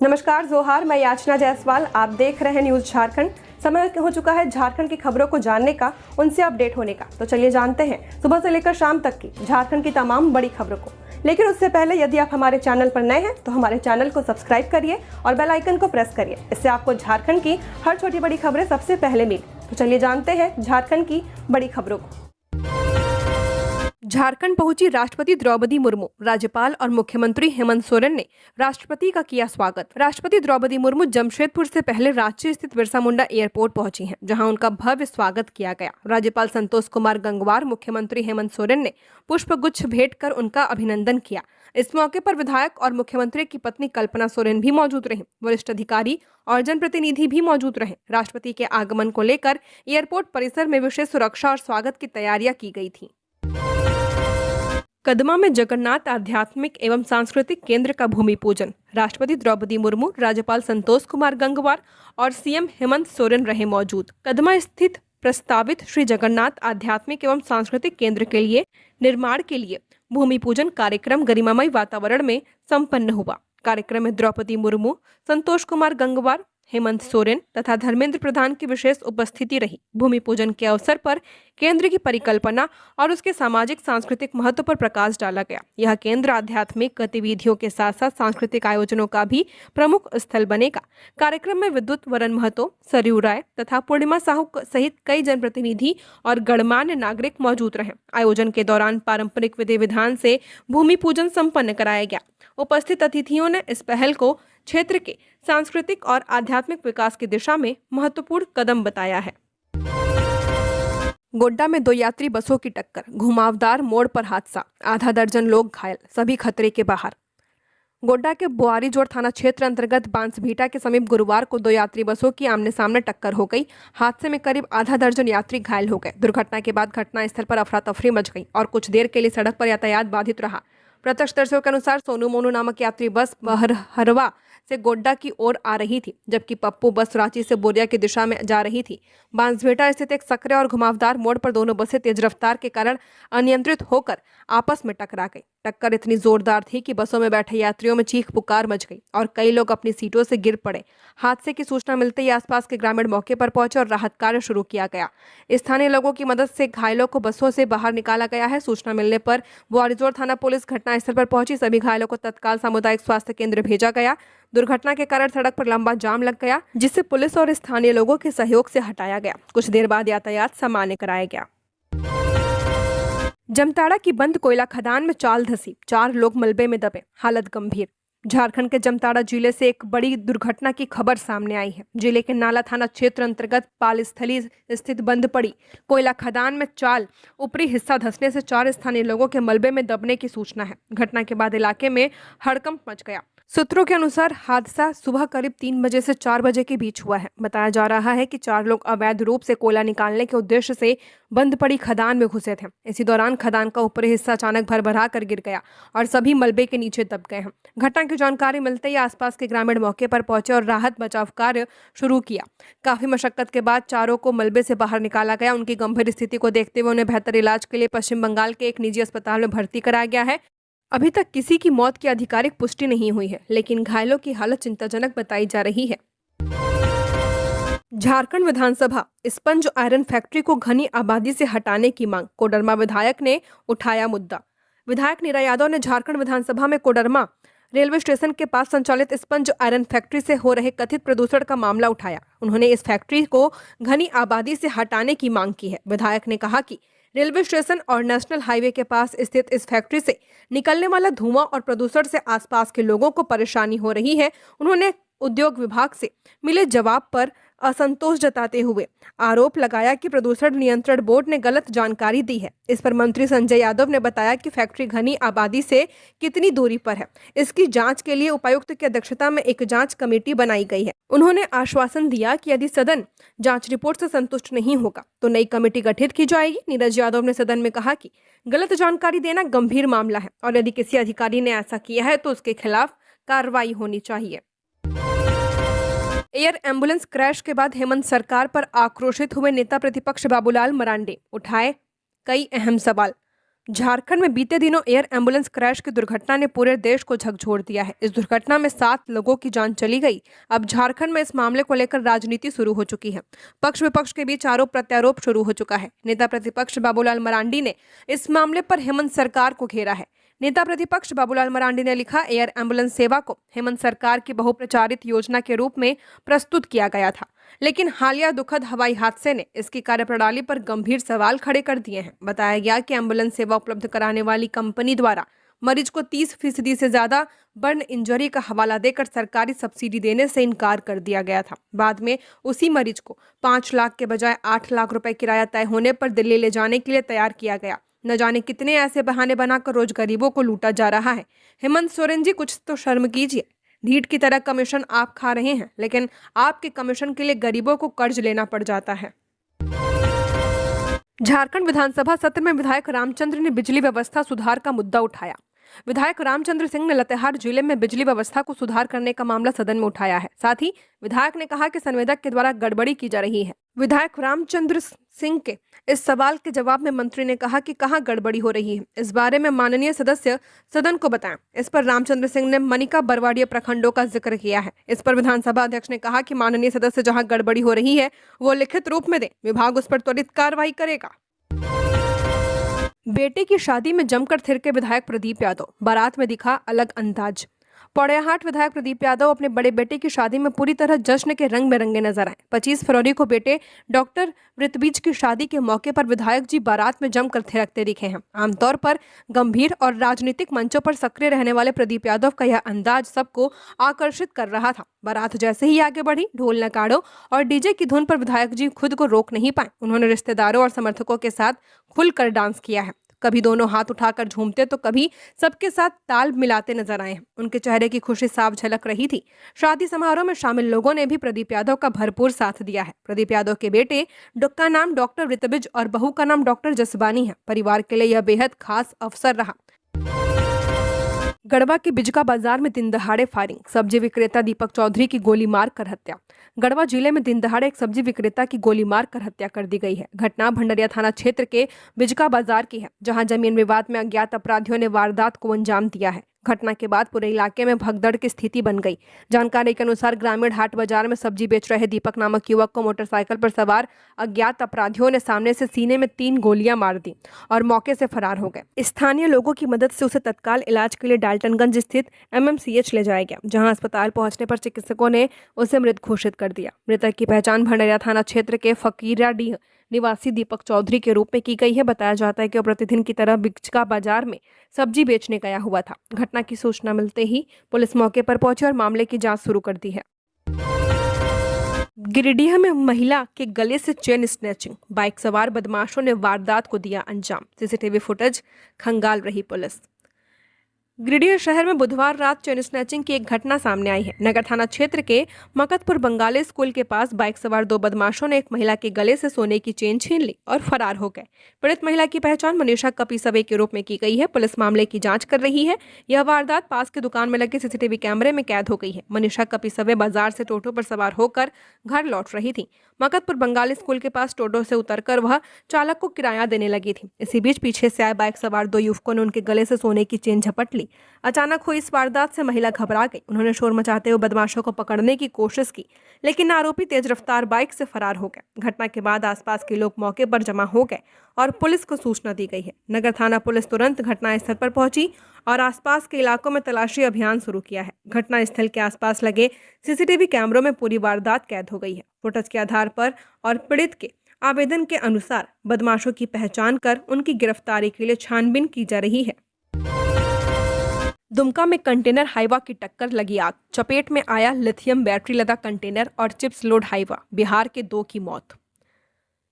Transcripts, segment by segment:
नमस्कार जोहार, मैं याचना जायसवाल। आप देख रहे हैं न्यूज़ झारखंड। समय हो चुका है झारखंड की खबरों को जानने का, उनसे अपडेट होने का। तो चलिए जानते हैं सुबह से लेकर शाम तक की झारखंड की तमाम बड़ी खबरों को। लेकिन उससे पहले यदि आप हमारे चैनल पर नए हैं तो हमारे चैनल को सब्सक्राइब करिए और बेल आइकन को प्रेस करिए। इससे आपको झारखंड की हर छोटी बड़ी खबरें सबसे पहले मिले। तो चलिए जानते हैं झारखंड की बड़ी खबरों को। झारखंड पहुंची राष्ट्रपति द्रौपदी मुर्मू। राज्यपाल और मुख्यमंत्री हेमंत सोरेन ने राष्ट्रपति का किया स्वागत। राष्ट्रपति द्रौपदी मुर्मू जमशेदपुर से पहले रांची स्थित बिरसा मुंडा एयरपोर्ट पहुंची हैं, जहां उनका भव्य स्वागत किया गया। राज्यपाल संतोष कुमार गंगवार, मुख्यमंत्री हेमंत सोरेन ने पुष्पगुच्छ भेंट कर उनका अभिनंदन किया। इस मौके पर विधायक और मुख्यमंत्री की पत्नी कल्पना सोरेन भी मौजूद रहीं। वरिष्ठ अधिकारी और जनप्रतिनिधि भी मौजूद रहे। राष्ट्रपति के आगमन को लेकर एयरपोर्ट परिसर में विशेष सुरक्षा और स्वागत की तैयारियां की गई थी। कदमा में जगन्नाथ आध्यात्मिक एवं सांस्कृतिक केंद्र का भूमि पूजन। राष्ट्रपति द्रौपदी मुर्मू, राज्यपाल संतोष कुमार गंगवार और सीएम हेमंत सोरेन रहे मौजूद। कदमा स्थित प्रस्तावित श्री जगन्नाथ आध्यात्मिक एवं सांस्कृतिक केंद्र के लिए निर्माण के लिए भूमि पूजन कार्यक्रम गरिमामय वातावरण में संपन्न हुआ। कार्यक्रम में द्रौपदी मुर्मू, संतोष कुमार गंगवार, हेमंत सोरेन तथा धर्मेंद्र प्रधान की विशेष उपस्थिति रही। भूमि पूजन के अवसर पर केंद्र की परिकल्पना और उसके सामाजिक सांस्कृतिक महत्व पर प्रकाश डाला गया। यह केंद्र आध्यात्मिक गतिविधियों के साथ साथ सांस्कृतिक आयोजनों का भी प्रमुख स्थल बनेगा। कार्यक्रम में विद्युत वरन महतो, सरयू राय तथा पूर्णिमा साहू सहित कई जनप्रतिनिधि और गणमान्य नागरिक मौजूद रहे। आयोजन के दौरान पारंपरिक विधि विधान से भूमि पूजन संपन्न कराया गया। उपस्थित अतिथियों ने इस पहल को क्षेत्र के सांस्कृतिक और आध्यात्मिक विकास की दिशा में महत्वपूर्ण कदम बताया है। गोड्डा में 2 यात्री बसों की टक्कर, घुमावदार मोड़ पर हादसा, आधा दर्जन लोग घायल, सभी खतरे के बाहर। गोड्डा के बुआरीजोड़ थाना क्षेत्र अंतर्गत बांसभीटा के समीप गुरुवार को 2 यात्री बसों की आमने सामने टक्कर हो गई। हादसे में करीब आधा दर्जन यात्री घायल हो गए। दुर्घटना के बाद घटनास्थल पर अफरा तफरी मच गई और कुछ देर के लिए सड़क पर यातायात बाधित रहा। प्रत्यक्षदर्शियों के अनुसार सोनू मोनू नामक यात्री बस बहरहरवा से गोड्डा की ओर आ रही थी, जबकि पप्पू बस रांची से बोरिया की दिशा में जा रही थी। बांसभेटा स्थित एक सकरे और घुमावदार मोड़ पर दोनों बसें तेज रफ्तार के कारण अनियंत्रित होकर आपस में टकरा गई। टक्कर इतनी जोरदार थी कि बसों में बैठे यात्रियों में चीख पुकार मच गई और कई लोग अपनी सीटों से गिर पड़े। हादसे की सूचना मिलते ही आसपास के ग्रामीण मौके पर पहुंचे और राहत कार्य शुरू किया गया। स्थानीय लोगों की मदद से घायलों को बसों से बाहर निकाला गया है। सूचना मिलने पर बुआरीजोड़ थाना पुलिस घटनास्थल पर पहुंची। सभी घायलों को तत्काल सामुदायिक स्वास्थ्य केंद्र भेजा गया। दुर्घटना के कारण सड़क पर लंबा जाम लग गया, जिसे पुलिस और स्थानीय लोगों के सहयोग से हटाया गया। कुछ देर बाद यातायात सामान्य कराया गया। जमताड़ा की बंद कोयला खदान में चाल धंसी, 4 लोग मलबे में दबे, हालत गंभीर। झारखंड के जमताड़ा जिले से एक बड़ी दुर्घटना की खबर सामने आई है। जिले के नाला थाना क्षेत्र अंतर्गत पालस्थली स्थित बंद पड़ी कोयला खदान में चाल ऊपरी हिस्सा धंसने से 4 स्थानीय लोगों के मलबे में दबने की सूचना है। घटना के बाद इलाके में हड़कंप मच गया। सूत्रों के अनुसार हादसा सुबह करीब 3 बजे से 4 बजे के बीच हुआ है। बताया जा रहा है कि 4 लोग अवैध रूप से कोयला निकालने के उद्देश्य से बंद पड़ी खदान में घुसे थे। इसी दौरान खदान का ऊपरी हिस्सा अचानक भरभरा कर गिर गया और सभी मलबे के नीचे दब गए हैं। घटना की जानकारी मिलते ही आसपास के ग्रामीण मौके पर पहुंचे और राहत बचाव कार्य शुरू किया। काफी मशक्कत के बाद चारों को मलबे से बाहर निकाला गया। उनकी गंभीर स्थिति को देखते हुए उन्हें बेहतर इलाज के लिए पश्चिम बंगाल के एक निजी अस्पताल में भर्ती कराया गया है। अभी तक किसी की मौत की आधिकारिक पुष्टि नहीं हुई है, लेकिन घायलों की हालत चिंताजनक बताई जा रही है। झारखंड विधानसभा स्पंज आयरन फैक्ट्री को घनी आबादी से हटाने की मांग, कोडरमा विधायक ने उठाया मुद्दा। विधायक नीरा यादव ने झारखंड विधानसभा में कोडरमा रेलवे स्टेशन के पास संचालित स्पंज आयरन फैक्ट्री से हो रहे कथित प्रदूषण का मामला उठाया। उन्होंने इस फैक्ट्री को घनी आबादी से हटाने की मांग की है। विधायक ने कहा कि रेलवे स्टेशन और नेशनल हाईवे के पास स्थित इस फैक्ट्री से निकलने वाला धुआं और प्रदूषण से आसपास के लोगों को परेशानी हो रही है। उन्होंने उद्योग विभाग से मिले जवाब पर असंतोष जताते हुए आरोप लगाया कि प्रदूषण नियंत्रण बोर्ड ने गलत जानकारी दी है। इस पर मंत्री संजय यादव ने बताया कि फैक्ट्री घनी आबादी से कितनी दूरी पर है, इसकी जांच के लिए उपायुक्त की अध्यक्षता में एक जांच कमेटी बनाई गई है। उन्होंने आश्वासन दिया कि यदि सदन जांच रिपोर्ट से संतुष्ट नहीं होगा तो नई कमेटी गठित की जाएगी। नीरज यादव ने सदन में कहा कि गलत जानकारी देना गंभीर मामला है और यदि किसी अधिकारी ने ऐसा किया है तो उसके खिलाफ कार्रवाई होनी चाहिए। एयर एम्बुलेंस क्रैश के बाद हेमंत सरकार पर आक्रोशित हुए नेता प्रतिपक्ष बाबूलाल मरांडी, उठाए कई अहम सवाल। झारखंड में बीते दिनों एयर एम्बुलेंस क्रैश की दुर्घटना ने पूरे देश को झकझोर दिया है। इस दुर्घटना में 7 लोगों की जान चली गई। अब झारखंड में इस मामले को लेकर राजनीति शुरू हो चुकी है। पक्ष विपक्ष के बीच आरोप प्रत्यारोप शुरू हो चुका है। नेता प्रतिपक्ष बाबूलाल मरांडी ने इस मामले पर हेमंत सरकार को घेरा है। नेता प्रतिपक्ष बाबूलाल मरांडी ने लिखा, एयर एम्बुलेंस सेवा को हेमंत सरकार की बहुप्रचारित योजना के रूप में प्रस्तुत किया गया था, लेकिन हालिया दुखद हवाई हादसे ने इसकी कार्यप्रणाली पर गंभीर सवाल खड़े कर दिए हैं। बताया गया कि एम्बुलेंस सेवा उपलब्ध कराने वाली कंपनी द्वारा मरीज को 30% से ज्यादा बर्न इंजरी का हवाला देकर सरकारी सब्सिडी देने से इनकार कर दिया गया था। बाद में उसी मरीज को 5 लाख के बजाय 8 लाख रुपए किराया तय होने पर दिल्ली ले जाने के लिए तैयार किया गया। न जाने कितने ऐसे बहाने बनाकर रोज गरीबों को लूटा जा रहा है। हेमंत सोरेन जी, कुछ तो शर्म कीजिए। ढीठ की तरह कमीशन आप खा रहे हैं, लेकिन आपके कमीशन के लिए गरीबों को कर्ज लेना पड़ जाता है। झारखंड विधानसभा सत्र में विधायक रामचंद्र ने बिजली व्यवस्था सुधार का मुद्दा उठाया। विधायक रामचंद्र सिंह ने लातेहार जिले में बिजली व्यवस्था को सुधार करने का मामला सदन में उठाया है। साथ ही विधायक ने कहा कि संवेदक के द्वारा गड़बड़ी की जा रही है। विधायक रामचंद्र सिंह के इस सवाल के जवाब में मंत्री ने कहा कि कहां गड़बड़ी हो रही है, इस बारे में माननीय सदस्य सदन को बताएं। इस पर रामचंद्र सिंह ने मनिका बरवाड़िया प्रखंडों का जिक्र किया है। इस पर विधानसभा अध्यक्ष ने कहा कि माननीय सदस्य जहां गड़बड़ी हो रही है वो लिखित रूप में दे, विभाग उस पर त्वरित कार्रवाई करेगा। बेटे की शादी में जमकर थिरके विधायक प्रदीप यादव, बारात में दिखा अलग अंदाज। पौड़ियाहाट विधायक प्रदीप यादव अपने बड़े बेटे की शादी में पूरी तरह जश्न के रंग में रंगे नजर आए। 25 फरवरी को बेटे डॉक्टर ऋतबीज की शादी के मौके पर विधायक जी बारात में जमकर थिरकते दिखे हैं। आमतौर पर गंभीर और राजनीतिक मंचों पर सक्रिय रहने वाले प्रदीप यादव का यह अंदाज सबको आकर्षित कर रहा था। बारात जैसे ही आगे बढ़ी, ढोल नगाड़ों और डीजे की धुन पर विधायक जी खुद को रोक नहीं पाए। उन्होंने रिश्तेदारों और समर्थकों के साथ खुलकर डांस किया है। कभी दोनों हाथ उठाकर झूमते तो कभी सबके साथ ताल मिलाते नजर आए हैं। उनके चेहरे की खुशी साफ झलक रही थी। शादी समारोह में शामिल लोगों ने भी प्रदीप यादव का भरपूर साथ दिया है। प्रदीप यादव के बेटे का नाम डॉक्टर ऋतबिज और बहू का नाम डॉक्टर जसबानी है। परिवार के लिए यह बेहद खास अवसर रहा। गढ़वा के बिजका बाजार में दिन दहाड़े फायरिंग, सब्जी विक्रेता दीपक चौधरी की गोली मार कर हत्या। गढ़वा जिले में दिन दहाड़े एक सब्जी विक्रेता की गोली मार कर हत्या कर दी गई है। घटना भंडरिया थाना क्षेत्र के बिजका बाजार की है, जहां जमीन विवाद में अज्ञात अपराधियों ने वारदात को अंजाम दिया है। घटना के बाद पूरे इलाके में भगदड़ की स्थिति बन गई। जानकारी के अनुसार ग्रामीण हाट बाजार में सब्जी बेच रहे दीपक नामक युवक को मोटरसाइकिल पर सवार अज्ञात अपराधियों ने सामने से सीने में 3 गोलियां मार दी और मौके से फरार हो गए। स्थानीय लोगों की मदद से उसे तत्काल इलाज के लिए डाल्टनगंज स्थित MMCH ले जाया गया, जहां अस्पताल पहुंचने पर चिकित्सकों ने उसे मृत घोषित कर दिया। मृतक की पहचान भंडरिया थाना क्षेत्र के फकीराडीह निवासी दीपक चौधरी के रूप में की गई है। बताया जाता है कि वह प्रतिदिन की तरह बिजका बाजार में सब्जी बेचने गया हुआ था। घटना की सूचना मिलते ही पुलिस मौके पर पहुंची और मामले की जांच शुरू कर दी है। गिरिडीह में महिला के गले से चेन स्नैचिंग, बाइक सवार बदमाशों ने वारदात को दिया अंजाम। CCTV फुटेज खंगाल रही पुलिस। गिरिडीह शहर में बुधवार रात चेन स्नैचिंग की एक घटना सामने आई है। नगर थाना क्षेत्र के मकतपुर बंगाली स्कूल के पास बाइक सवार 2 बदमाशों ने एक महिला के गले से सोने की चेन छीन ली और फरार हो गए। पीड़ित महिला की पहचान मनीषा कपिसवे के रूप में की गई है। पुलिस मामले की जांच कर रही है। यह वारदात पास की दुकान में लगे CCTV कैमरे में कैद हो गई है। मनीषा कपिसवे बाजार से टोटो पर सवार होकर घर लौट रही थी। मकतपुर बंगाली स्कूल के पास टोटो से उतरकर वह चालक को किराया देने लगी थी। इसी बीच पीछे से आए बाइक सवार 2 युवकों ने उनके गले से सोने की चेन झपट ली। अचानक हुई इस वारदात से महिला घबरा गई। उन्होंने शोर मचाते हुए बदमाशों को पकड़ने की कोशिश की, लेकिन आरोपी तेज रफ्तार बाइक से फरार हो गए। घटना के बाद आसपास के लोग मौके पर जमा हो गए और पुलिस को सूचना दी गई है। नगर थाना पुलिस तुरंत घटनास्थल पर पहुंची और आसपास के इलाकों में तलाशी अभियान शुरू किया है। घटनास्थल के आसपास लगे CCTV कैमरों में पूरी वारदात कैद हो गई है। फुटेज के आधार पर और पीड़ित के आवेदन के अनुसार बदमाशों की पहचान कर उनकी गिरफ्तारी के लिए छानबीन की जा रही है। दुमका में कंटेनर हाइवा की टक्कर, लगी आग। चपेट में आया लिथियम बैटरी लदा कंटेनर और चिप्स लोड हाइवा, बिहार के 2 की मौत।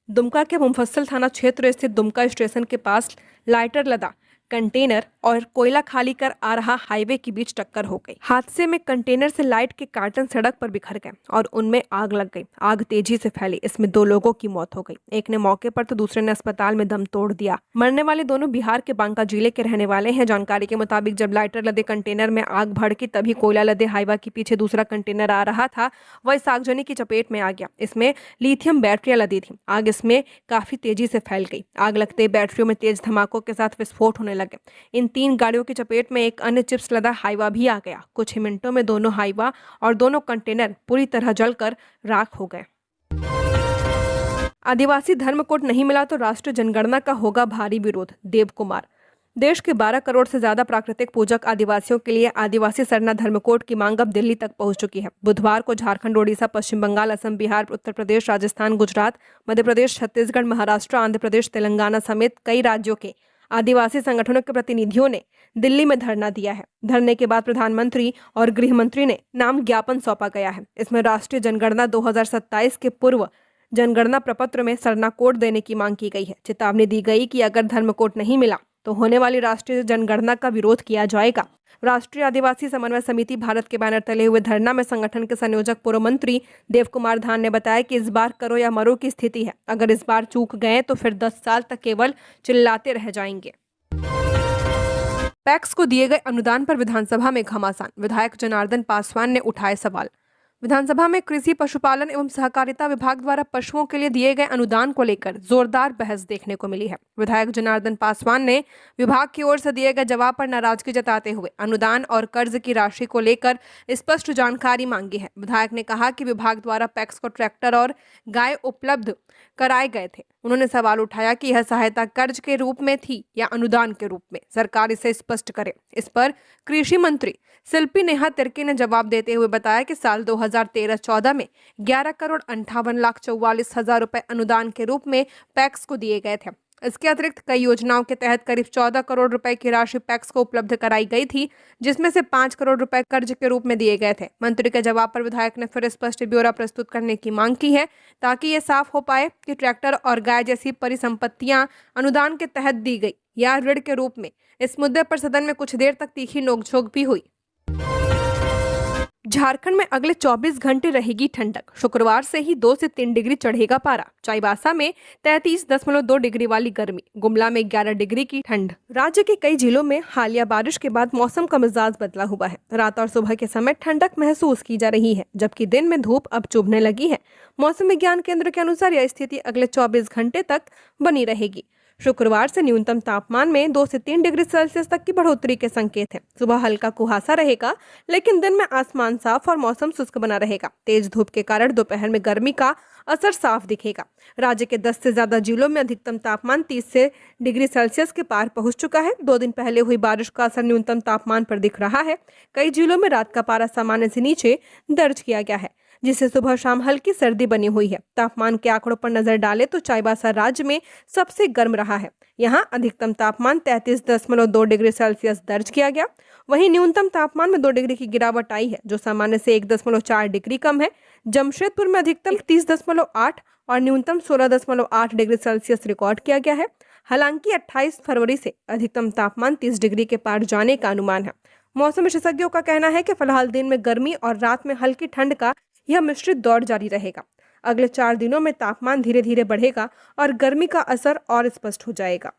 दुमका के मुफस्सिल थाना क्षेत्र स्थित दुमका स्टेशन के पास लाइटर लदा कंटेनर और कोयला खाली कर आ रहा हाईवे के बीच टक्कर हो गई। हादसे में कंटेनर से लाइट के कार्टन सड़क पर बिखर गए और उनमें आग लग गई। आग तेजी से फैली, इसमें 2 लोगों की मौत हो गई। एक ने मौके पर तो दूसरे ने अस्पताल में दम तोड़ दिया। मरने वाले दोनों बिहार के बांका जिले के रहने वाले हैं। जानकारी के मुताबिक जब लाइटर लदे कंटेनर में आग भड़की तभी कोयला लदे हाईवा के पीछे दूसरा कंटेनर आ रहा था, वह इस आगजनी की चपेट में आ गया। इसमें लिथियम बैटरियां लदी थी। आग इसमें काफी तेजी से फैल गई। आग लगते बैटरियों में तेज धमाकों के साथ विस्फोट होने लगे। इन 3 गाड़ियों की चपेट में एक अन्य चिप्स लदा हाईवा भी आ गया। कुछ ही मिनटों में दोनों हाईवा और दोनों कंटेनर पूरी तरह जलकर राख हो गए। आदिवासी धर्म कोड नहीं मिला तो राष्ट्रीय जनगणना का होगा भारी विरोध, देव कुमार। देश के 12 करोड़ से ज्यादा प्राकृतिक पूजक आदिवासियों के लिए आदिवासी सरना धर्म कोड की मांग अब दिल्ली तक पहुंच चुकी है। बुधवार को झारखंड, ओडिशा, पश्चिम बंगाल, असम, बिहार, उत्तर प्रदेश, राजस्थान, गुजरात, मध्य प्रदेश, छत्तीसगढ़, महाराष्ट्र, आंध्र प्रदेश, तेलंगाना समेत कई राज्यों के आदिवासी संगठनों के प्रतिनिधियों ने दिल्ली में धरना दिया है। धरने के बाद प्रधानमंत्री और गृह मंत्री ने नाम ज्ञापन सौंपा गया है। इसमें राष्ट्रीय जनगणना 2027 के पूर्व जनगणना प्रपत्र में सरना कोड देने की मांग की गई है। चेतावनी दी गई कि अगर धर्म कोड नहीं मिला तो होने वाली राष्ट्रीय जनगणना का विरोध किया जाएगा। राष्ट्रीय आदिवासी समन्वय समिति भारत के बैनर तले हुए धरना में संगठन के संयोजक पूर्व मंत्री देव कुमार धान ने बताया कि इस बार करो या मरो की स्थिति है। अगर इस बार चूक गए तो फिर 10 साल तक केवल चिल्लाते रह जाएंगे। पैक्स को दिए गए अनुदान पर विधानसभा में घमासान, विधायक जनार्दन पासवान ने उठाए सवाल। विधानसभा में कृषि, पशुपालन एवं सहकारिता विभाग द्वारा पशुओं के लिए दिए गए अनुदान को लेकर जोरदार बहस देखने को मिली है। विधायक जनार्दन पासवान ने विभाग की ओर से दिए गए जवाब पर नाराजगी जताते हुए अनुदान और कर्ज की राशि को लेकर स्पष्ट जानकारी मांगी है। विधायक ने कहा कि विभाग द्वारा पैक्स को ट्रैक्टर और गाय उपलब्ध कराए गए थे। उन्होंने सवाल उठाया कि यह सहायता कर्ज के रूप में थी या अनुदान के रूप में, सरकार इसे स्पष्ट करे। इस पर कृषि मंत्री शिल्पी नेहा तिर्की ने जवाब देते हुए बताया कि साल 2013-14 में 11,58,44,000 रुपए अनुदान के रूप में पैक्स को दिए गए थे। इसके अतिरिक्त कई योजनाओं के तहत करीब 14 करोड़ रुपए की राशि पैक्स को उपलब्ध कराई गई थी, जिसमें से 5 करोड़ रुपए कर्ज के रूप में दिए गए थे। मंत्री के जवाब पर विधायक ने फिर स्पष्ट ब्यौरा प्रस्तुत करने की मांग की है ताकि ये साफ हो पाए कि ट्रैक्टर और गाय जैसी परिसंपत्तियां अनुदान के तहत दी गई या ऋण के रूप में। इस मुद्दे पर सदन में कुछ देर तक तीखी नोकझोंक भी हुई। झारखंड में अगले 24 घंटे रहेगी ठंडक। शुक्रवार से ही 2 से 3 डिग्री चढ़ेगा पारा। चाईबासा में 33.2 डिग्री वाली गर्मी, गुमला में 11 डिग्री की ठंड। राज्य के कई जिलों में हालिया बारिश के बाद मौसम का मिजाज बदला हुआ है। रात और सुबह के समय ठंडक महसूस की जा रही है, जबकि दिन में धूप अब चुभने लगी है। मौसम विज्ञान केंद्र के अनुसार यह स्थिति अगले 24 घंटे तक बनी रहेगी। शुक्रवार से न्यूनतम तापमान में 2 से 3 डिग्री सेल्सियस तक की बढ़ोतरी के संकेत हैं। सुबह हल्का कुहासा रहेगा, लेकिन दिन में आसमान साफ और मौसम शुष्क बना रहेगा। तेज धूप के कारण दोपहर में गर्मी का असर साफ दिखेगा। राज्य के 10 से ज्यादा जिलों में अधिकतम तापमान 30 से डिग्री सेल्सियस के पार पहुंच चुका है। 2 दिन पहले हुई बारिश का असर न्यूनतम तापमान पर दिख रहा है। कई जिलों में रात का पारा सामान्य से नीचे दर्ज किया गया है, जिससे सुबह शाम हल्की सर्दी बनी हुई है। तापमान के आंकड़ों पर नजर डालें तो चाईबासा राज्य में सबसे गर्म रहा है। यहां अधिकतम तापमान 33.2 डिग्री सेल्सियस दर्ज किया गया। वहीं न्यूनतम तापमान में 2 डिग्री की गिरावट आई है, जो सामान्य से 1.4 डिग्री कम है। जमशेदपुर में अधिकतम 30.8 और न्यूनतम 16.8 डिग्री सेल्सियस रिकॉर्ड किया गया है। हालांकि 28 फरवरी से अधिकतम तापमान 30 डिग्री के पार जाने का अनुमान है। मौसम विशेषज्ञों का कहना है कि फिलहाल दिन में गर्मी और रात में हल्की ठंड का यह मिश्रित दौर जारी रहेगा। अगले 4 दिनों में तापमान धीरे धीरे बढ़ेगा और गर्मी का असर और स्पष्ट हो जाएगा।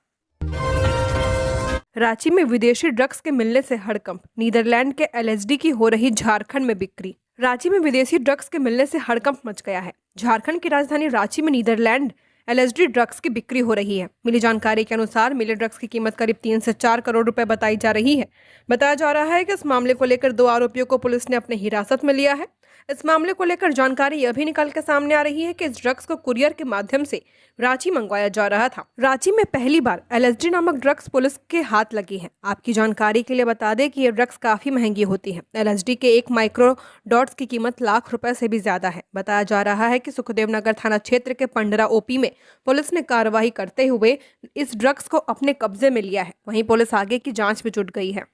रांची में विदेशी ड्रग्स के मिलने से हड़कंप, नीदरलैंड के LSD की हो रही झारखंड में बिक्री। रांची में विदेशी ड्रग्स के मिलने से हड़कंप मच गया है। झारखंड की राजधानी रांची में नीदरलैंड LSD ड्रग्स की बिक्री हो रही है। मिली जानकारी के अनुसार मिले ड्रग्स की कीमत करीब 3 से 4 करोड़ रुपए बताई जा रही है। बताया जा रहा है कि इस मामले को लेकर 2 आरोपियों को पुलिस ने अपने हिरासत में लिया है। इस मामले को लेकर जानकारी यह भी निकल के सामने आ रही है कि इस ड्रग्स को कुरियर के माध्यम से रांची मंगवाया जा रहा था। रांची में पहली बार LSD नामक ड्रग्स पुलिस के हाथ लगी है। आपकी जानकारी के लिए बता दें कि ये ड्रग्स काफी महंगी होती है। LSD के 1 माइक्रो डॉट्स की कीमत लाख रुपए से भी ज्यादा है। बताया जा रहा है कि सुखदेव नगर थाना क्षेत्र के पंडरा OP में पुलिस ने कार्रवाई करते हुए इस ड्रग्स को अपने कब्जे में लिया है। वहीं पुलिस आगे की जांच में जुट गई है।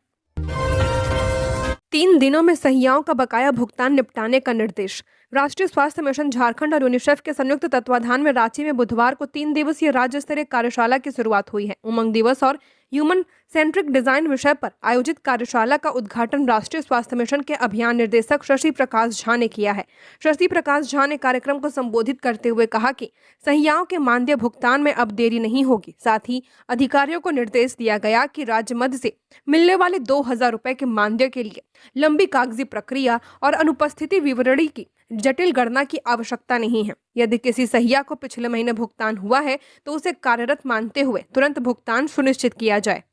3 दिनों में सहियाओं का बकाया भुगतान निपटाने का निर्देश। राष्ट्रीय स्वास्थ्य मिशन झारखंड और यूनिसेफ के संयुक्त तत्वाधान में रांची में बुधवार को 3 दिवसीय राज्य स्तरीय कार्यशाला की शुरुआत हुई है। उमंग दिवस और ह्यूमन सेंट्रिक डिजाइन विषय पर आयोजित कार्यशाला का उद्घाटन राष्ट्रीय स्वास्थ्य मिशन के अभियान निर्देशक शशि प्रकाश झा ने किया है। शशि प्रकाश झा ने कार्यक्रम को संबोधित करते हुए कहा कि सहियाओं के मानदेय भुगतान में अब देरी नहीं होगी। साथ ही अधिकारियों को निर्देश दिया गया कि राज्य मद से मिलने वाले 2,000 रुपए के मानदेय के लिए लंबी कागजी प्रक्रिया और अनुपस्थिति विवरणी की जटिल गणना की आवश्यकता नहीं है। यदि किसी सहिया को पिछले महीने भुगतान हुआ है तो उसे कार्यरत मानते हुए तुरंत भुगतान सुनिश्चित किया जाए।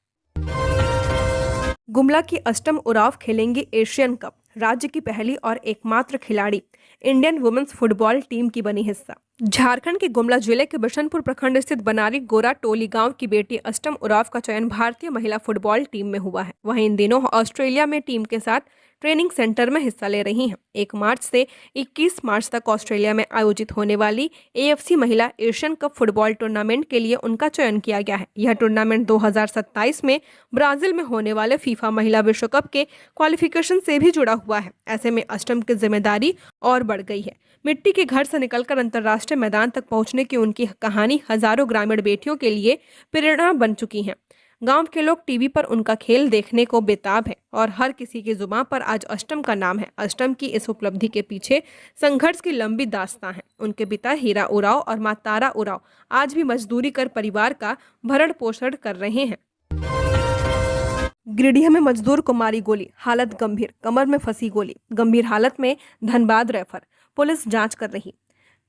गुमला की अष्टम उरांव खेलेंगी एशियन कप। राज्य की पहली और एकमात्र खिलाड़ी इंडियन वुमेन्स फुटबॉल टीम की बनी हिस्सा। झारखंड के गुमला जिले के बिशनपुर प्रखंड स्थित बनारी गोरा टोली गांव की बेटी अष्टम उरांव का चयन भारतीय महिला फुटबॉल टीम में हुआ है। वहीं इन दिनों ऑस्ट्रेलिया में टीम के साथ ट्रेनिंग सेंटर में हिस्सा ले रही हैं। 1 मार्च से 21 मार्च तक ऑस्ट्रेलिया में आयोजित होने वाली AFC महिला एशियन कप फुटबॉल टूर्नामेंट के लिए उनका चयन किया गया है। यह टूर्नामेंट 2027 में ब्राजील में होने वाले फीफा महिला विश्व कप के क्वालिफिकेशन से भी जुड़ा हुआ है। ऐसे में अष्टम की जिम्मेदारी और बढ़ गई है। मिट्टी के घर से निकलकर अंतर्राष्ट्रीय मैदान तक पहुंचने की उनकी कहानी हजारों ग्रामीण बेटियों के लिए प्रेरणा बन चुकी है। गांव के लोग टीवी पर उनका खेल देखने को बेताब है और हर किसी की जुबान पर आज अष्टम का नाम है। अष्टम की इस उपलब्धि के पीछे संघर्ष की लंबी दास्तां है। उनके पिता हीरा उरांव और मां तारा उरांव आज भी मजदूरी कर परिवार का भरण पोषण कर रहे हैं। गिरिडीह में मजदूर को मारी गोली, हालत गंभीर, कमर में फंसी गोली, गंभीर हालत में धनबाद रेफर, पुलिस जांच कर रही।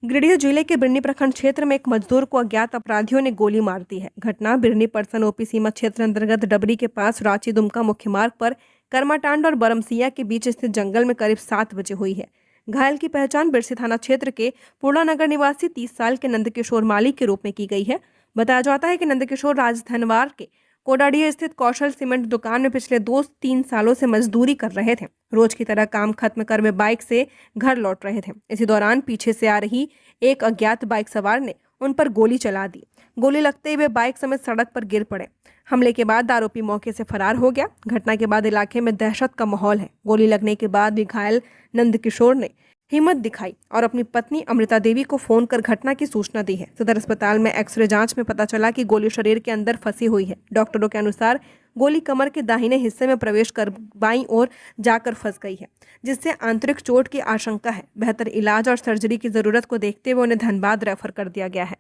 गिरिडीह जिले के बिरनी प्रखंड क्षेत्र में एक मजदूर को अज्ञात अपराधियों ने गोली मार दी है। घटना बिरनी परसन OP सीमा क्षेत्र अंतर्गत डबरी के पास रांची दुमका मुख्य मार्ग पर कर्माटांड और बरमसिया के बीच स्थित जंगल में करीब 7 बजे हुई है। घायल की पहचान बिरसी थाना क्षेत्र के पूर्णानगर निवासी 30 साल के नंदकिशोर माली के रूप में की गई है। बताया जाता है कि नंदकिशोर राजधनवार के कोडाडीह स्थित कौशल सीमेंट दुकान में पिछले 2-3 सालों से मजदूरी कर रहे थे। रोज की तरह काम खत्म कर वे बाइक से घर लौट रहे थे। इसी दौरान पीछे से आ रही एक अज्ञात बाइक सवार ने उन पर गोली चला दी। गोली लगते ही वे बाइक समेत सड़क पर गिर पड़े। हमले के बाद आरोपी मौके से फरार हो गया। घटना के बाद इलाके में दहशत का माहौल है। गोली लगने के बाद भी घायल नंदकिशोर ने हिम्मत दिखाई और अपनी पत्नी अमृता देवी को फोन कर घटना की सूचना दी है। सदर अस्पताल में एक्सरे जांच में पता चला कि गोली शरीर के अंदर फंसी हुई है। डॉक्टरों के अनुसार गोली कमर के दाहिने हिस्से में प्रवेश कर बाईं ओर जाकर फंस गई है, जिससे आंतरिक चोट की आशंका है। बेहतर इलाज और सर्जरी की जरूरत को देखते हुए उन्हें धनबाद रेफर कर दिया गया है।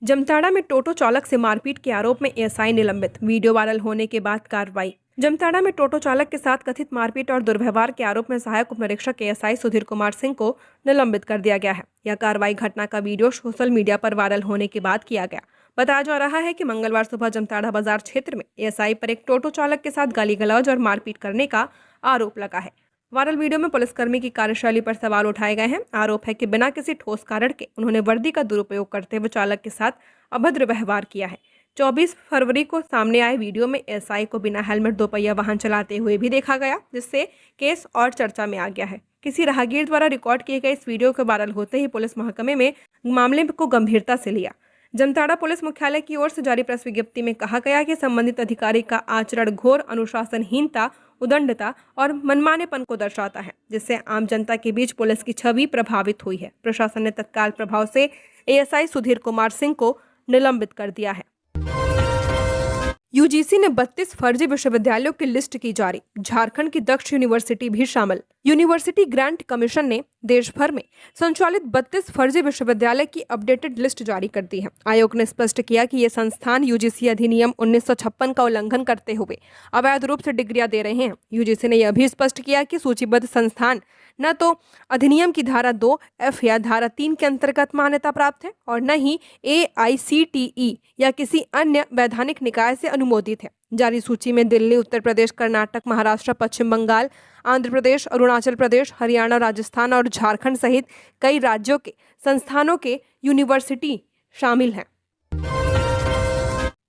जमताड़ा में टोटो चालक से मारपीट के आरोप में ASI निलंबित, वीडियो वायरल होने के बाद कार्रवाई। जमताड़ा में टोटो चालक के साथ कथित मारपीट और दुर्व्यवहार के आरोप में सहायक उप निरीक्षक ASI सुधीर कुमार सिंह को निलंबित कर दिया गया है। यह कार्रवाई घटना का वीडियो सोशल मीडिया पर वायरल होने के बाद किया गया। बताया जा रहा है कि मंगलवार सुबह जमताड़ा बाजार क्षेत्र में ASI पर एक टोटो चालक के साथ गाली गलौज और मारपीट करने का आरोप लगा है। वायरल वीडियो में पुलिसकर्मी की कार्यशैली पर सवाल उठाए गए हैं। आरोप है कि बिना किसी ठोस कारण के उन्होंने वर्दी का दुरुपयोग करते हुए चालक के साथ अभद्र व्यवहार किया है। 24 फरवरी को सामने आए वीडियो में ASI को बिना हेलमेट दोपहिया वाहन चलाते हुए भी देखा गया, जिससे केस और चर्चा में आ गया है। किसी राहगीर द्वारा रिकॉर्ड किए गए इस वीडियो के वायरल होते ही पुलिस महकमे में मामले को गंभीरता से लिया। जमताड़ा पुलिस मुख्यालय की ओर से जारी प्रेस विज्ञप्ति में कहा गया कि संबंधित अधिकारी का आचरण घोर अनुशासनहीनता, उदंडता और मनमानेपन को दर्शाता है, जिससे आम जनता के बीच पुलिस की छवि प्रभावित हुई है। प्रशासन ने तत्काल प्रभाव से ASI सुधीर कुमार सिंह को निलंबित कर दिया है। UGC ने 32 फर्जी विश्वविद्यालयों की लिस्ट की जारी, झारखंड की दक्ष यूनिवर्सिटी भी शामिल। यूनिवर्सिटी ग्रांट कमीशन ने देश भर में संचालित 32 फर्जी विश्वविद्यालय की अपडेटेड लिस्ट जारी कर दी है। आयोग ने स्पष्ट किया कि ये संस्थान UGC अधिनियम 1956 का उल्लंघन करते हुए अवैध रूप से डिग्रियां दे रहे हैं। UGC ने यह भी स्पष्ट किया कि सूचीबद्ध संस्थान न तो अधिनियम की धारा 2F या धारा 3 के अंतर्गत मान्यता प्राप्त है और न ही AICTE या किसी अन्य वैधानिक निकाय से अनुमोदित है। जारी सूची में दिल्ली, उत्तर प्रदेश, कर्नाटक, महाराष्ट्र, पश्चिम बंगाल, आंध्र प्रदेश, अरुणाचल प्रदेश, हरियाणा, राजस्थान और झारखंड सहित कई राज्यों के संस्थानों के यूनिवर्सिटी शामिल हैं।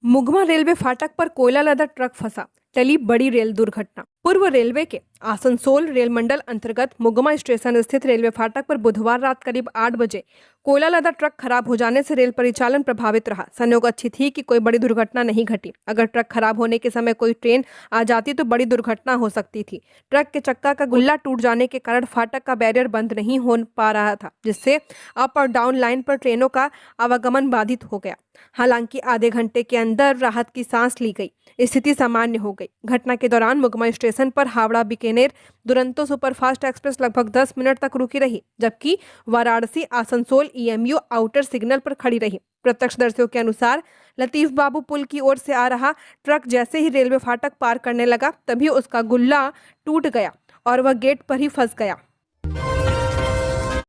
मुगमा रेलवे फाटक पर कोयला लदा ट्रक फंसा, टली बड़ी रेल दुर्घटना। पूर्व रेलवे के आसनसोल रेल मंडल अंतर्गत मुगमा स्टेशन स्थित रेलवे फाटक पर बुधवार रात करीब 8 बजे कोयला लदा ट्रक खराब हो जाने से रेल परिचालन प्रभावित रहा। संयोग अच्छी थी कि कोई बड़ी दुर्घटना नहीं घटी। अगर ट्रक खराब होने के समय कोई ट्रेन आ जाती तो बड़ी दुर्घटना हो सकती थी। ट्रक के चक्का का गुल्ला टूट जाने के कारण फाटक का बैरियर बंद नहीं हो पा रहा था, जिससे अप और डाउन लाइन पर ट्रेनों का आवागमन बाधित हो गया। हालांकि आधे घंटे के अंदर राहत की सांस ली गई, स्थिति सामान्य हो गई। घटना के दौरान मुगमा स्टेशन पर हावड़ा बीकानेर दुरंतो सुपरफास्ट एक्सप्रेस लगभग 10 मिनट तक रुकी रही, जबकि Varanasi Asansol EMU outer signal पर खड़ी रही। प्रत्यक्षदर्शियों के अनुसार लतीफ बाबू पुल की ओर से आ रहा ट्रक जैसे ही रेलवे फाटक पार करने लगा, तभी उसका गुल्ला टूट गया और वह गेट पर ही फंस गया।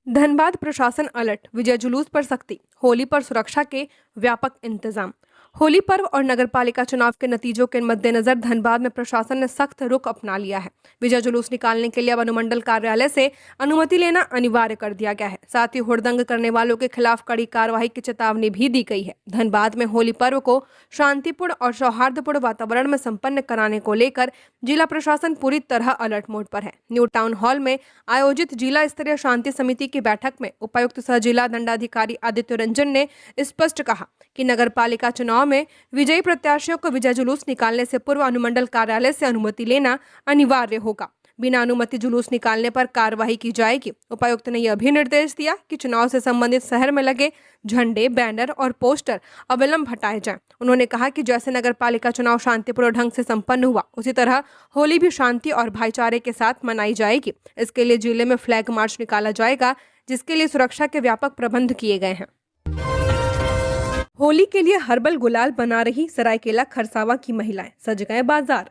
धनबाद प्रशासन अलर्ट, विजय जुलूस पर सख्ती, होली पर सुरक्षा के व्यापक इंतजाम। होली पर्व और नगरपालिका चुनाव के नतीजों के मद्देनजर धनबाद में प्रशासन ने सख्त रुख अपना लिया है। विजय जुलूस निकालने के लिए अब अनुमंडल कार्यालय से अनुमति लेना अनिवार्य कर दिया गया है। साथ ही हुड़दंग करने वालों के खिलाफ कड़ी कार्रवाई की चेतावनी भी दी गई है। धनबाद में होली पर्व को शांतिपूर्ण और सौहार्दपूर्ण वातावरण में संपन्न कराने को लेकर जिला प्रशासन पूरी तरह अलर्ट मोड पर है। न्यू टाउन हॉल में आयोजित जिला स्तरीय शांति समिति की बैठक में उपायुक्त सह जिला दंडाधिकारी आदित्य रंजन ने स्पष्ट कहा कि नगरपालिका चुनाव में विजयी प्रत्याशियों को विजय जुलूस निकालने से पूर्व अनुमंडल कार्यालय से अनुमति लेना अनिवार्य होगा। बिना अनुमति जुलूस निकालने पर कार्रवाई की जाएगी। उपायुक्त ने यह भी निर्देश दिया कि चुनाव से संबंधित शहर में लगे झंडे, बैनर और पोस्टर अविलंब हटाए जाएं। उन्होंने कहा कि जैसे नगरपालिका चुनाव शांतिपूर्ण ढंग से संपन्न हुआ, उसी तरह होली भी शांति और भाईचारे के साथ मनाई जाएगी। इसके लिए जिले में फ्लैग मार्च निकाला जाएगा, जिसके लिए सुरक्षा के व्यापक प्रबंध किए गए हैं। होली के लिए हर्बल गुलाल बना रही सरायकेला खरसावां की महिलाएं, सज गए बाजार।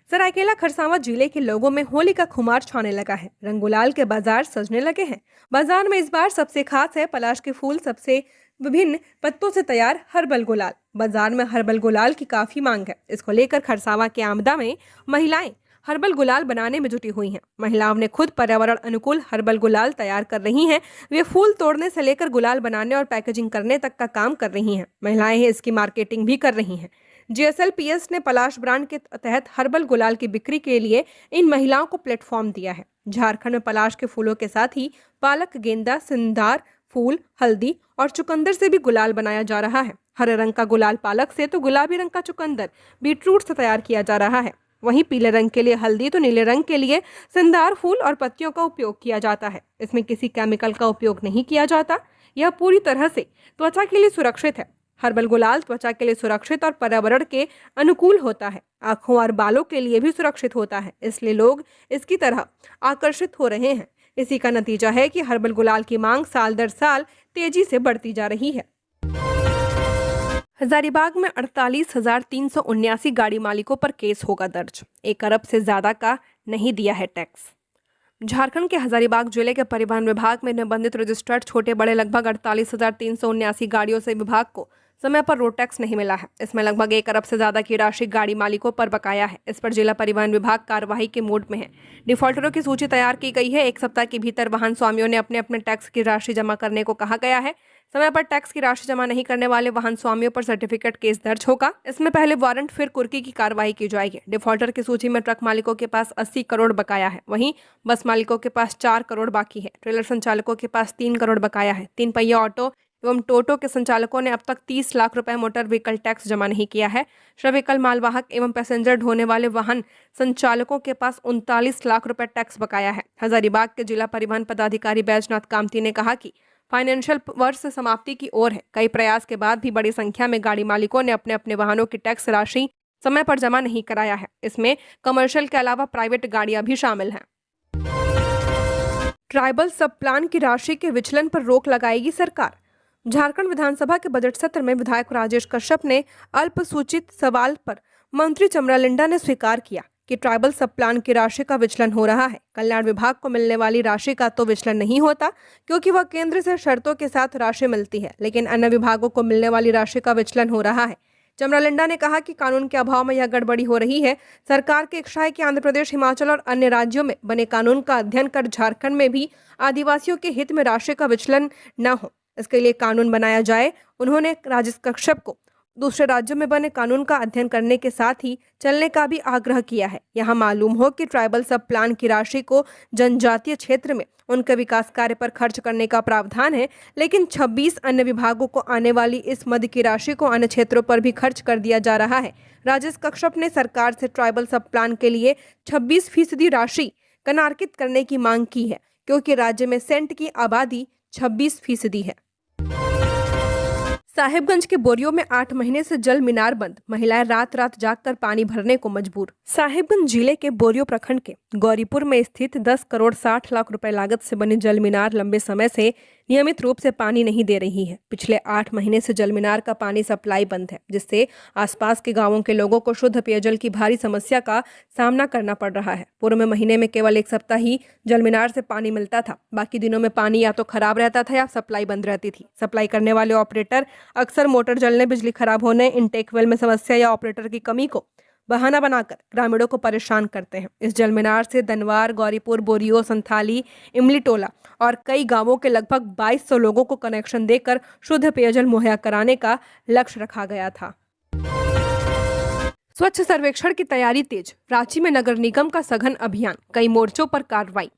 सरायकेला खरसावां जिले के लोगों में होली का खुमार छाने लगा है। रंग गुलाल के बाजार सजने लगे हैं। बाजार में इस बार सबसे खास है पलाश के फूल सबसे विभिन्न पत्तों से तैयार हर्बल गुलाल। बाजार में हर्बल गुलाल की काफी मांग है। इसको लेकर खरसावां के आमदा में महिलाएं हर्बल गुलाल बनाने में जुटी हुई हैं। महिलाओं ने खुद पर्यावरण अनुकूल हर्बल गुलाल तैयार कर रही हैं। वे फूल तोड़ने से लेकर गुलाल बनाने और पैकेजिंग करने तक का काम कर रही हैं। महिलाएं इसकी मार्केटिंग भी कर रही हैं। जीएसएलपीएस ने पलाश ब्रांड के तहत हर्बल गुलाल की बिक्री के लिए इन महिलाओं को प्लेटफॉर्म दिया है। झारखंड में पलाश के फूलों के साथ ही पालक, गेंदा, सिंदार फूल, हल्दी और चुकंदर से भी गुलाल बनाया जा रहा है। हरे रंग का गुलाल पालक से तो गुलाबी रंग का चुकंदर, बीटरूट से तैयार किया जा रहा है। वहीं पीले रंग के लिए हल्दी तो नीले रंग के लिए सिंदार फूल और पत्तियों का उपयोग किया जाता है। इसमें किसी केमिकल का उपयोग नहीं किया जाता। यह पूरी तरह से त्वचा के लिए सुरक्षित है। हर्बल गुलाल त्वचा के लिए सुरक्षित और पर्यावरण के अनुकूल होता है। आंखों और बालों के लिए भी सुरक्षित होता है, इसलिए लोग इसकी तरह आकर्षित हो रहे हैं। इसी का नतीजा है कि हर्बल गुलाल की मांग साल दर साल तेजी से बढ़ती जा रही है। हजारीबाग में 48,379 गाड़ी मालिकों पर केस होगा दर्ज। 1 अरब से ज्यादा का नहीं दिया है टैक्स। झारखंड के हजारीबाग जिले के परिवहन विभाग में निबंधित रजिस्टर्ड छोटे बड़े लगभग 48,379 गाड़ियों से विभाग को समय पर रोड टैक्स नहीं मिला है। इसमें लगभग 1 अरब से ज्यादा की राशि गाड़ी मालिकों पर बकाया है। इस पर जिला परिवहन विभाग कार्रवाई के मोड में है। डिफॉल्टरों की सूची तैयार की गई है। 1 सप्ताह के भीतर वाहन स्वामियों ने अपने अपने टैक्स की राशि जमा करने को कहा गया है। समय पर टैक्स की राशि जमा नहीं करने वाले वाहन स्वामियों पर सर्टिफिकेट केस दर्ज होगा। इसमें पहले वारंट फिर कुर्की की कार्रवाई की जाएगी। डिफॉल्टर की सूची में ट्रक मालिकों के पास 80 करोड़ बकाया है। वहीं बस मालिकों के पास 4 करोड़ बाकी है। ट्रेलर संचालकों के पास 3 करोड़ बकाया है। 3 पहिया ऑटो एवं टोटो के संचालकों ने अब तक 30 लाख रुपए मोटर व्हीकल टैक्स जमा नहीं किया है। श्रव्यकल मालवाहक एवं पैसेंजर ढोने वाले वाहन संचालकों के पास 39 लाख रुपए टैक्स बकाया है। हजारीबाग के जिला परिवहन पदाधिकारी बैजनाथ कामती ने कहा कि फाइनेंशियल वर्ष समाप्ति की ओर है। कई प्रयास के बाद भी बड़ी संख्या में गाड़ी मालिकों ने अपने अपने वाहनों की टैक्स राशि समय पर जमा नहीं कराया है। इसमें कमर्शियल के अलावा प्राइवेट गाड़ियां भी शामिल हैं। ट्राइबल सब प्लान की राशि के विचलन पर रोक लगाएगी सरकार। झारखंड विधानसभा के बजट सत्र में विधायक राजेश कश्यप ने अल्पसूचित सवाल पर मंत्री चमरालिंडा ने स्वीकार किया कि ट्राइबल सब प्लान की राशि का विचलन हो रहा है। कल्याण विभाग को मिलने वाली राशि का तो विचलन नहीं होता, क्योंकि वह केंद्र से शर्तों के साथ राशि मिलती है, लेकिन अन्य विभागों को मिलने वाली राशि का विचलन हो रहा है। चमरालिंडा ने कहा कि कानून के अभाव में यह गड़बड़ी हो रही है। सरकार की इच्छा है कि आंध्र प्रदेश, हिमाचल और अन्य राज्यों में बने कानून का अध्ययन कर झारखंड में भी आदिवासियों के हित में राशि का विचलन न हो, इसके लिए कानून बनाया जाए। उन्होंने राजेश कश्यप को दूसरे राज्यों में बने कानून का अध्ययन करने के साथ ही चलने का भी आग्रह किया है। यहाँ मालूम हो कि ट्राइबल सब प्लान की राशि को जनजातीय क्षेत्र में उनके विकास कार्य पर खर्च करने का प्रावधान है, लेकिन 26 अन्य विभागों को आने वाली इस मद की राशि को अन्य क्षेत्रों पर भी खर्च कर दिया जा रहा है। राजेश कश्यप ने सरकार से ट्राइबल सब प्लान के लिए 26% राशि कनार्कित करने की मांग की है, क्योंकि राज्य में सेंट की आबादी 26% है। साहिबगंज के बोरियो में 8 महीने से जल मीनार बंद, महिलाएं रात रात जागकर पानी भरने को मजबूर। साहिबगंज जिले के बोरियो प्रखंड के गौरीपुर में स्थित 10 करोड़ 60 लाख रुपए लागत से बनी जल मीनार लंबे समय से नियमित रूप से पानी नहीं दे रही है। पिछले 8 महीने से जल मीनार का पानी सप्लाई बंद है, जिससे आसपास के गांवों के लोगों को शुद्ध पेयजल की भारी समस्या का सामना करना पड़ रहा है। पूर्व में महीने में केवल 1 सप्ताह ही जल मीनार से पानी मिलता था, बाकी दिनों में पानी या तो खराब रहता था या सप्लाई बंद रहती थी। सप्लाई करने वाले ऑपरेटर अक्सर मोटर जलने, बिजली खराब होने, इनटेक वेल में समस्या या ऑपरेटर की कमी को बहाना बनाकर ग्रामीणों को परेशान करते हैं। इस जल मीनार से दनवार, गौरीपुर, बोरियो, संथाली, इमली टोला और कई गांवों के लगभग 2200 लोगों को कनेक्शन देकर शुद्ध पेयजल मुहैया कराने का लक्ष्य रखा गया था। स्वच्छ सर्वेक्षण की तैयारी तेज, रांची में नगर निगम का सघन अभियान, कई मोर्चों पर कार्रवाई।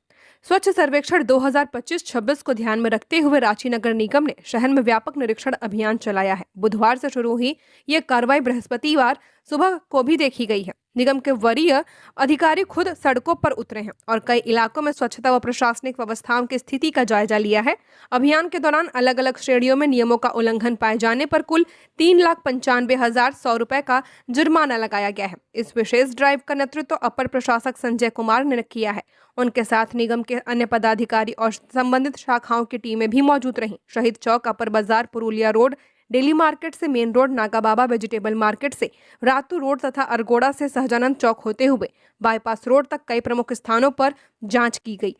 स्वच्छ सर्वेक्षण 2025-26 को ध्यान में रखते हुए रांची नगर निगम ने शहर में व्यापक निरीक्षण अभियान चलाया है। बुधवार से शुरू हुई ये कार्रवाई बृहस्पतिवार सुबह को भी देखी गई है। निगम के वरीय अधिकारी खुद सड़कों पर उतरे हैं और कई इलाकों में स्वच्छता व प्रशासनिक व्यवस्थाओं की स्थिति का जायजा लिया है। अभियान के दौरान अलग अलग श्रेणियों में नियमों का उल्लंघन पाए जाने पर कुल 3,95,100 रुपए का जुर्माना लगाया गया है। इस विशेष ड्राइव का नेतृत्व अपर प्रशासक संजय कुमार ने किया है। उनके साथ निगम के अन्य पदाधिकारी और संबंधित शाखाओं की टीमें भी मौजूद रहीं। शहीद चौक, अपर बाजार, पुरुलिया रोड, डेली मार्केट से मेन रोड, नागा बाबा वेजिटेबल मार्केट से रातू रोड तथा अरगोड़ा से सहजानंद चौक होते हुए बाईपास रोड तक कई प्रमुख स्थानों पर जांच की गई।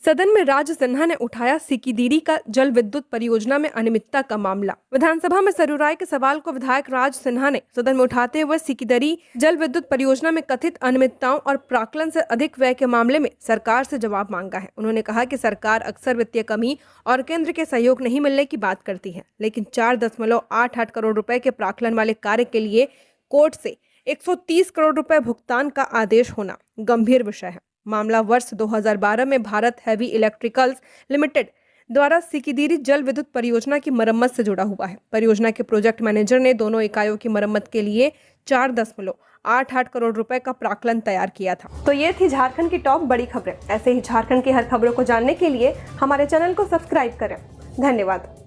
सदन में राज सिन्हा ने उठाया सिकिदिरी का जल विद्युत परियोजना में अनियमितता का मामला। विधानसभा में सरयू के सवाल को विधायक राज सिन्हा ने सदन में उठाते हुए सिकिदिरी जल विद्युत परियोजना में कथित अनियमितताओं और प्राक्कलन से अधिक व्यय के मामले में सरकार से जवाब मांगा है। उन्होंने कहा कि सरकार अक्सर वित्तीय कमी और केंद्र के सहयोग नहीं मिलने की बात करती है, लेकिन 4.88 करोड़ रुपए के प्राक्कलन वाले कार्य के लिए कोर्ट से 130 करोड़ रुपए भुगतान का आदेश होना गंभीर विषय है। मामला वर्ष 2012 में भारत हैवी इलेक्ट्रिकल्स लिमिटेड द्वारा सिकिदिरी जल विद्युत परियोजना की मरम्मत से जुड़ा हुआ है। परियोजना के प्रोजेक्ट मैनेजर ने दोनों इकाइयों की मरम्मत के लिए 4.88 करोड़ रुपए का प्राक्कलन तैयार किया था। तो ये थी झारखंड की टॉप बड़ी खबरें। ऐसे ही झारखंड की हर खबरों को जानने के लिए हमारे चैनल को सब्सक्राइब करें। धन्यवाद।